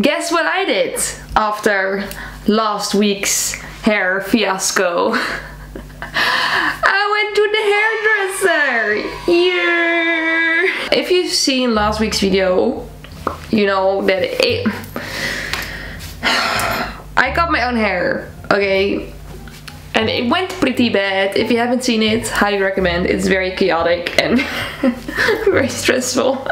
guess what I did after last week's hair fiasco? I went to the hairdresser! Yeah! If you've seen last week's video, you know that I cut my own hair, okay? And it went pretty bad. If you haven't seen it, highly recommend. It's very chaotic and very stressful.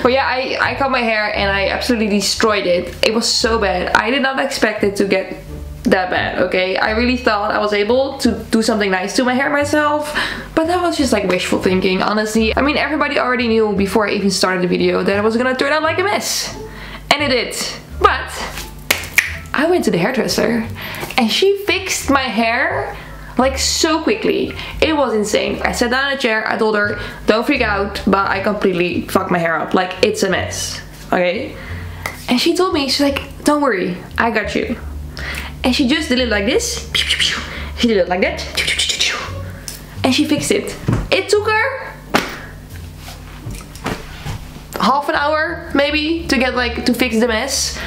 But yeah, I cut my hair and I absolutely destroyed it. It was so bad. I did not expect it to get that bad, okay? I really thought I was able to do something nice to my hair myself, but that was just like wishful thinking, honestly. I mean, everybody already knew before I even started the video that it was gonna turn out like a mess. And it did. But I went to the hairdresser and she fixed my hair like so quickly. It was insane. I sat down in a chair, I told her, don't freak out, but I completely fucked my hair up. Like, it's a mess, okay? And she told me, she's like, don't worry, I got you. And she just did it like this. She did it like that. And she fixed it. It took her half an hour, maybe, to get like, to fix the mess.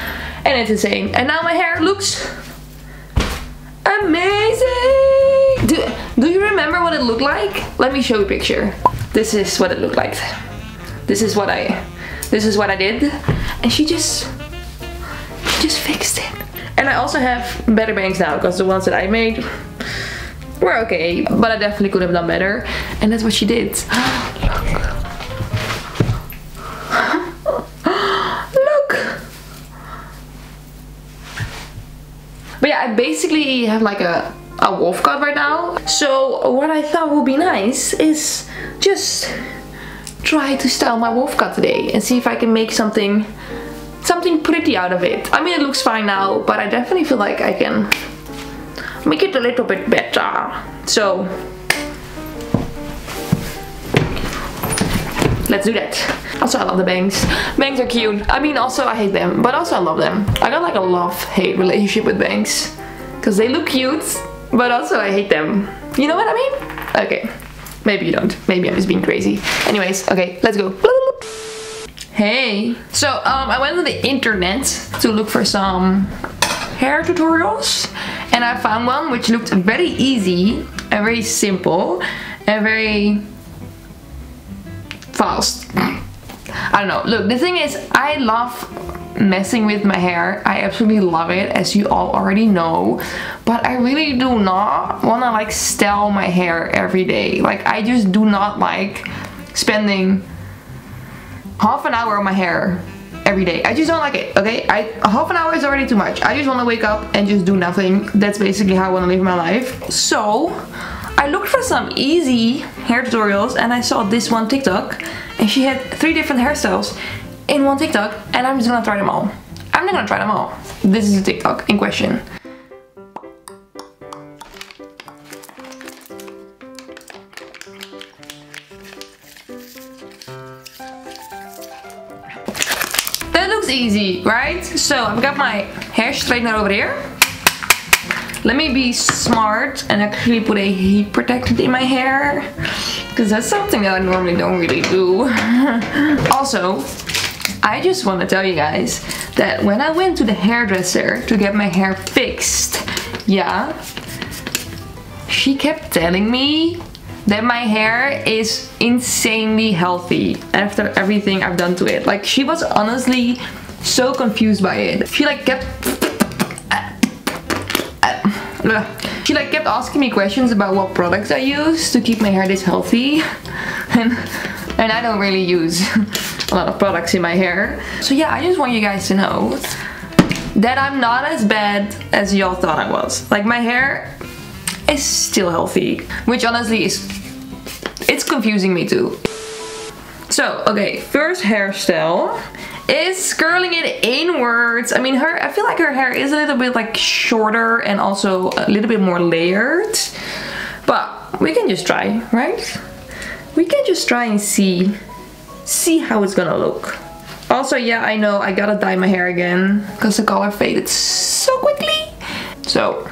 And it's insane. And now my hair looks amazing. Do you remember what it looked like? Let me show you a picture. This is what it looked like. This is what I did. And she just fixed it. And I also have better bangs now, because the ones that I made were okay, but I definitely could have done better. And that's what she did. Look. But yeah, I basically have like a wolf cut right now. So what I thought would be nice is just try to style my wolf cut today and see if I can make something pretty out of it. I mean, it looks fine now, but I definitely feel like I can make it a little bit better. So let's do that. Also, I love the bangs. Bangs are cute. I mean, also I hate them, but also I love them. I got like a love-hate relationship with bangs, because they look cute, but also I hate them. You know what I mean? Okay, maybe you don't. Maybe I'm just being crazy. Anyways, okay, let's go. Hey, so I went on the internet to look for some hair tutorials, and I found one which looked very easy and very simple and very fast. I don't know. Look, the thing is, I love messing with my hair. I absolutely love it, as you all already know, but I really do not want to like style my hair every day. Like, I just do not like spending half an hour on my hair every day. I just don't like it, okay? Half an hour is already too much. I just want to wake up and just do nothing. That's basically how I want to live my life. So I looked for some easy hair tutorials and I saw this one TikTok, and she had 3 different hairstyles in one TikTok, and I'm just gonna try them all. I'm not gonna try them all. This is the TikTok in question. That looks easy, right? So I've got my hair straightener over here. Let me be smart and actually put a heat protectant in my hair, because that's something that I normally don't really do. Also, I just want to tell you guys that when I went to the hairdresser to get my hair fixed, yeah, she kept telling me that my hair is insanely healthy after everything I've done to it. Like, she was honestly so confused by it. She like kept asking me questions about what products I use to keep my hair this healthy, and I don't really use a lot of products in my hair. So yeah, I just want you guys to know that I'm not as bad as y'all thought I was. Like, my hair is still healthy, which honestly it's confusing me too. So, okay, first hairstyle is curling it inwards. I mean, I feel like her hair is a little bit like shorter and also a little bit more layered, but we can just try, right? We can just try and see how it's gonna look. Also, yeah, I know I gotta dye my hair again because the color faded so quickly. So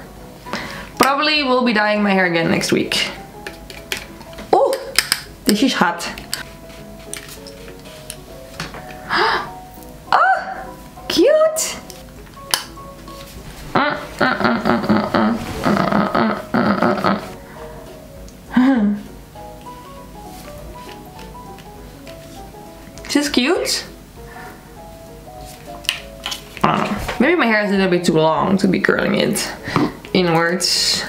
probably will be dyeing my hair again next week. Oh, this is hot. Oh, cute. I don't know. Maybe my hair is a little bit too long to be curling it inwards.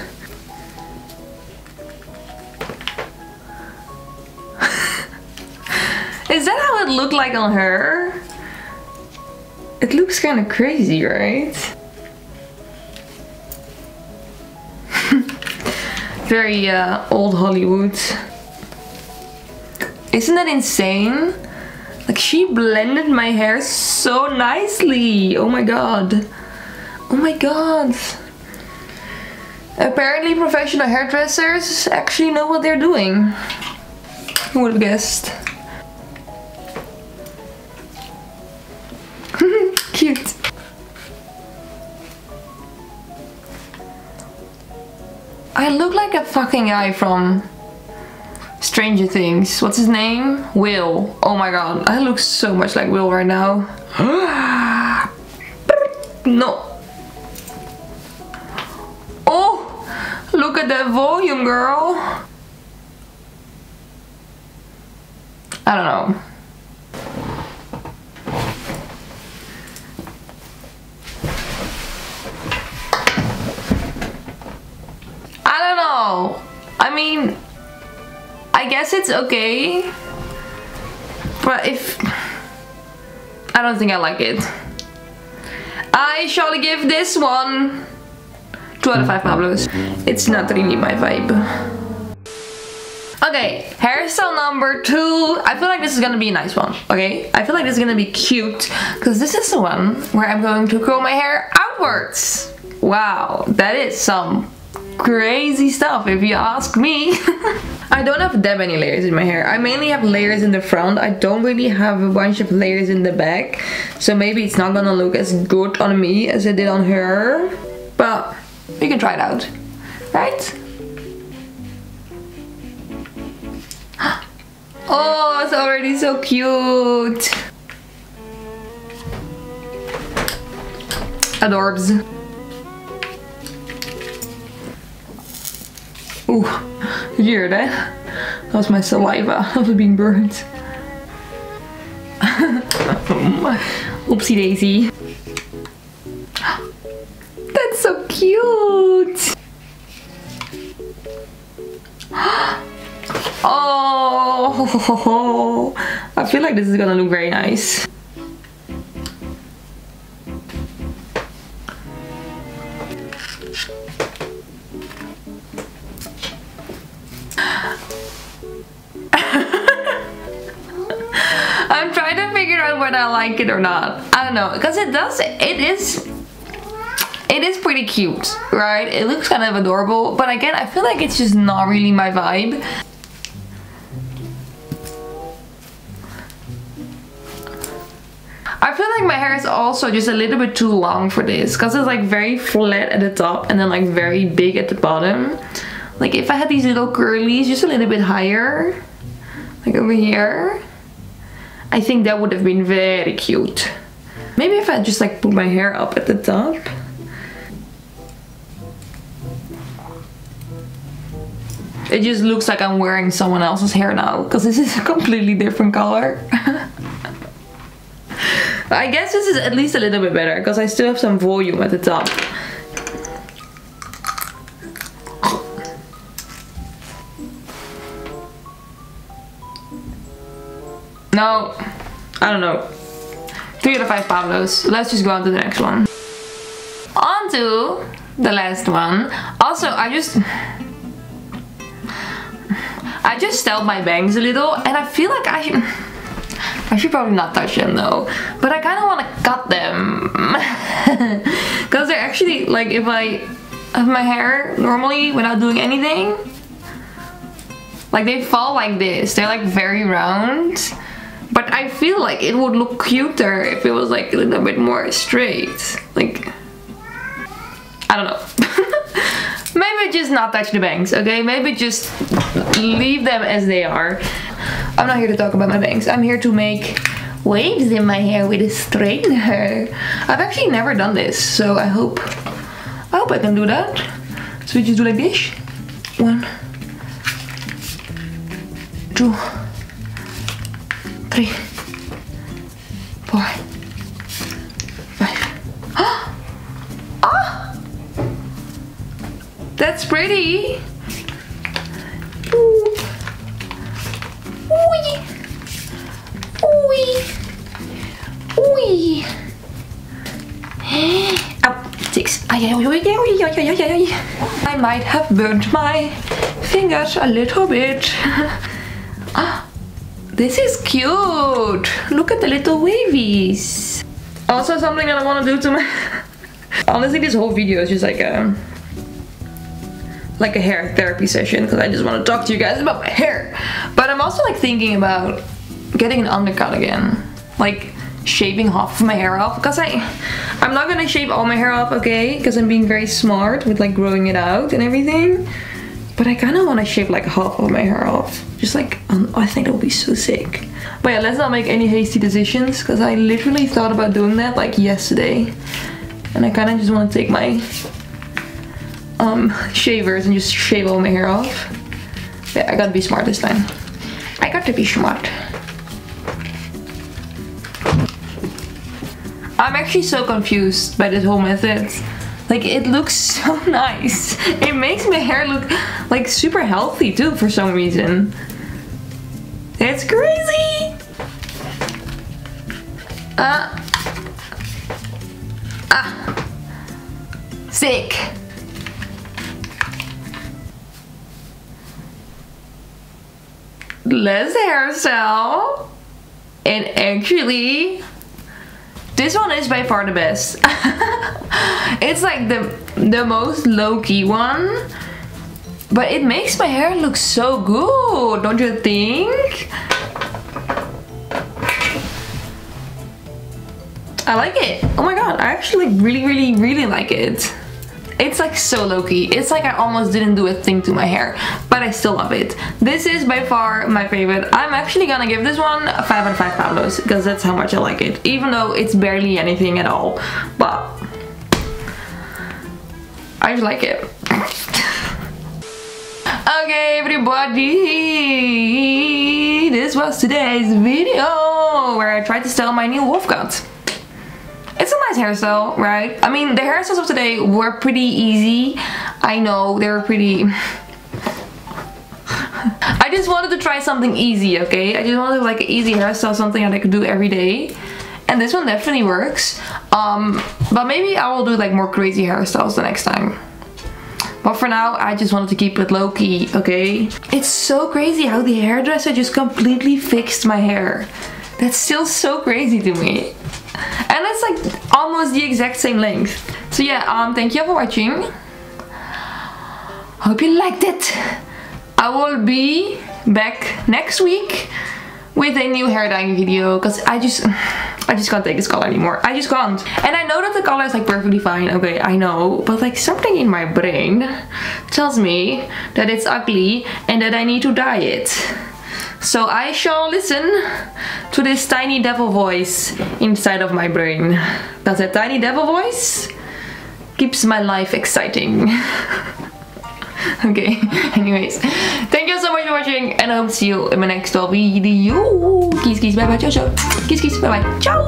Is that how it looked like on her? It looks kind of crazy, right? Very old Hollywood. Isn't that insane? Like, she blended my hair so nicely. Oh my god. Oh my god. Apparently professional hairdressers actually know what they're doing. Who would have guessed? Cute. I look like a fucking guy from Stranger Things. What's his name? Will. Oh my god, I look so much like Will right now. No. Oh, look at that volume, girl. I don't know. I don't know. I mean, I guess it's okay, but I don't think I like it. I shall give this one 2 out of 5 Pablos. It's not really my vibe. Okay, hairstyle number 2. I feel like this is gonna be a nice one, okay? I feel like this is gonna be cute, because this is the one where I'm going to curl my hair outwards. Wow, that is some crazy stuff if you ask me. I don't have that many layers in my hair. I mainly have layers in the front. I don't really have a bunch of layers in the back. So maybe it's not gonna look as good on me as it did on her. But you can try it out, right? Oh, it's already so cute. Adorbs. Ooh, you hear that? That was my saliva. I was being burnt. Oopsie daisy. That's so cute. Oh, I feel like this is gonna look very nice. I'm trying to figure out whether I like it or not. I don't know, because it is pretty cute, right? It looks kind of adorable, but again, I feel like it's just not really my vibe. I feel like my hair is also just a little bit too long for this, because it's like very flat at the top and then like very big at the bottom. Like if I had these little curlies just a little bit higher, like over here, I think that would have been very cute. Maybe if I just like put my hair up at the top. It just looks like I'm wearing someone else's hair now, because this is a completely different color. I guess this is at least a little bit better, because I still have some volume at the top. No, I don't know. 3 out of 5 Pablos. Let's just go on to the next one. On to the last one. Also, I just styled my bangs a little, and I feel like I should probably not touch them though, but I kind of want to cut them. Because they're actually, like, if I have my hair normally without doing anything, like they fall like this. They're like very round. But I feel like it would look cuter if it was like a little bit more straight. Like, I don't know. Maybe just not touch the bangs, okay? Maybe just leave them as they are. I'm not here to talk about my bangs. I'm here to make waves in my hair with a straightener. I've actually never done this, so I hope I can do that. So we just do like this. 1, 2, 3, 4, 5, that's pretty. Ooh. Ooh. Ooh. Ooh. Ow, sticks. I might have burnt my fingers a little bit. Ah, this is cute. Look at the little wavies. Also something that I want to do to my... Honestly, this whole video is just like a hair therapy session because I just want to talk to you guys about my hair. But I'm also like thinking about getting an undercut again. Like shaving half of my hair off, because I'm not gonna shave all my hair off, okay, because I'm being very smart with like growing it out and everything, but I kind of want to shave like half of my hair off, just like I think that would be so sick. But yeah, let's not make any hasty decisions, because I literally thought about doing that like yesterday, and I kind of just want to take my shavers and just shave all my hair off. Yeah, I gotta be smart this time. I got to be smart. I'm actually so confused by this whole method. Like, it looks so nice. It makes my hair look like super healthy too for some reason. It's crazy. Sick. Less hairstyle. And actually, this one is by far the best. It's like the most low-key one, but it makes my hair look so good, don't you think? I like it. Oh my god, I actually like really like it. It's like so low-key. It's like I almost didn't do a thing to my hair, but I still love it. This is by far my favorite. I'm actually gonna give this one 5 out of 5 Pablos, because that's how much I like it, even though it's barely anything at all. But I just like it. Okay, everybody, this was today's video where I tried to style my new wolf cut. It's a nice hairstyle, right? I mean, the hairstyles of today were pretty easy. I know, they were pretty... I just wanted to try something easy, okay? I just wanted like an easy hairstyle, something that I could do every day. And this one definitely works. But maybe I will do like more crazy hairstyles the next time. But for now, I just wanted to keep it low-key, okay? It's so crazy how the hairdresser just completely fixed my hair. That's still so crazy to me. And it's like almost the exact same length. So yeah, thank you for watching. Hope you liked it. I will be back next week with a new hair dyeing video, because I just can't take this color anymore. I just can't. And I know that the color is like perfectly fine, okay, I know, but like something in my brain tells me that it's ugly and that I need to dye it. So I shall listen to this tiny devil voice inside of my brain. Because that tiny devil voice keeps my life exciting. Okay, anyways. Thank you so much for watching, and I hope to see you in my next video. Kiss, kiss, bye bye, ciao, ciao. Kiss, kiss, bye bye, ciao.